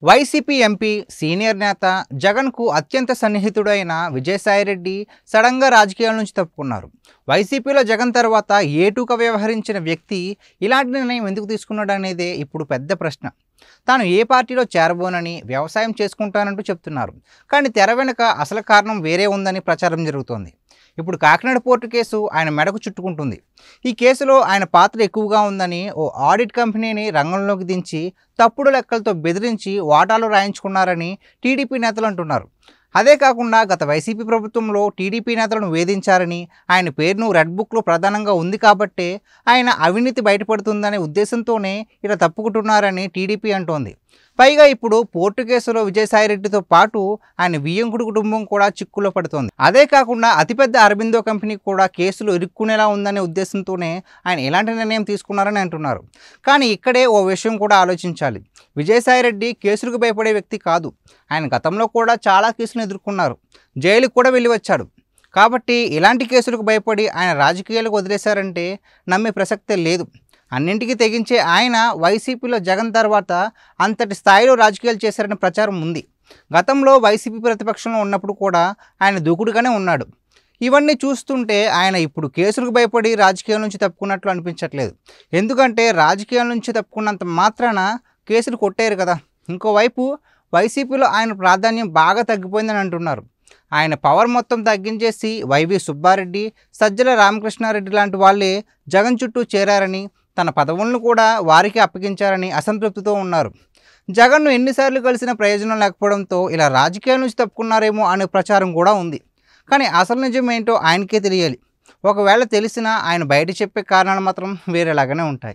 YCP MP senior నేత జగన్కు అత్యంత సన్నిహితుడైన విజయసాయిరెడ్డి సడన్గా రాజకీయాల నుంచి తప్పుకున్నారు. వైసీపీలో జగన్ తర్వాత ఏటుగా వ్యవహరించిన వ్యక్తి ఇలాంటి నిర్ణయం ఎందుకు తీసుకున్నాడనేదే ఇప్పుడు పెద్ద ప్రశ్న. తాను ఏ పార్టీలో చేరబోనని, వ్యవసాయం చేసుకుంటానంటూ చెప్తున్నారు. కానీ తెర వెనుక అసలు కారణం వేరే ఉందని ప్రచారం జరుగుతోంది. ఇప్పుడు కాకినాడ పోర్టు కేసు ఆయన మెడకు చుట్టుకుంటుంది. ఈ కేసులో ఆయన పాత్ర ఎక్కువగా ఉందని ఓ ఆడిట్ కంపెనీని రంగంలోకి దించి తప్పుడు లెక్కలతో బెదిరించి వాటాలు రాయించుకున్నారని టీడీపీ నేతలు అంటున్నారు. అదే కాకుండా గత వైసీపీ ప్రభుత్వంలో టీడీపీ నేతలను వేధించారని, ఆయన పేరును రెడ్ బుక్లో ప్రధానంగా ఉంది కాబట్టే ఆయన అవినీతి బయటపడుతుందనే ఉద్దేశంతోనే ఇలా తప్పుకుంటున్నారని టీడీపీ అంటోంది. పైగా ఇప్పుడు పోర్టు కేసులో విజయసాయిరెడ్డితో పాటు ఆయన వియ్యంకుడి కుటుంబం కూడా చిక్కులో పడుతోంది. అదే కాకుండా అతిపెద్ద అరబిందో కంపెనీ కూడా కేసులు ఇరుక్కునేలా ఉందనే ఉద్దేశంతోనే ఆయన ఎలాంటి నిర్ణయం తీసుకున్నారని అంటున్నారు. కానీ ఇక్కడే ఓ విషయం కూడా ఆలోచించాలి. విజయసాయిరెడ్డి కేసులకు భయపడే వ్యక్తి కాదు. ఆయన గతంలో కూడా చాలా కేసులు ఎదుర్కొన్నారు. జైలుకు కూడా వెళ్ళి వచ్చాడు. కాబట్టి ఇలాంటి కేసులకు భయపడి ఆయన రాజకీయాలకు వదిలేశారంటే నమ్మే ప్రసక్తే లేదు. అన్నింటికీ తెగించే ఆయన వైసీపీలో జగన్ తర్వాత అంతటి స్థాయిలో రాజకీయాలు చేశారనే ప్రచారం ఉంది. గతంలో వైసీపీ ప్రతిపక్షంలో ఉన్నప్పుడు కూడా ఆయన దూకుడుగానే ఉన్నాడు. ఇవన్నీ చూస్తుంటే ఆయన ఇప్పుడు కేసులకు భయపడి రాజకీయాల నుంచి తప్పుకున్నట్లు అనిపించట్లేదు. ఎందుకంటే రాజకీయాల నుంచి తప్పుకున్నంత మాత్రాన కేసులు కొట్టారు కదా. ఇంకోవైపు వైసీపీలో ఆయన ప్రాధాన్యం బాగా తగ్గిపోయిందని అంటున్నారు. ఆయన పవర్ మొత్తం తగ్గించేసి వైవి సుబ్బారెడ్డి, సజ్జల రామకృష్ణారెడ్డి లాంటి వాళ్ళే జగన్ చుట్టూ చేరారని, తన పదవులను కూడా వారికి అప్పగించారని అసంతృప్తితో ఉన్నారు. జగన్ను ఎన్నిసార్లు కలిసిన ప్రయోజనం లేకపోవడంతో ఇలా రాజకీయాల నుంచి తప్పుకున్నారేమో అనే ప్రచారం కూడా ఉంది. కానీ అసలు నిజం ఏంటో ఆయనకే తెలియాలి. ఒకవేళ తెలిసినా ఆయన బయట చెప్పే కారణాలు మాత్రం వేరేలాగానే ఉంటాయి.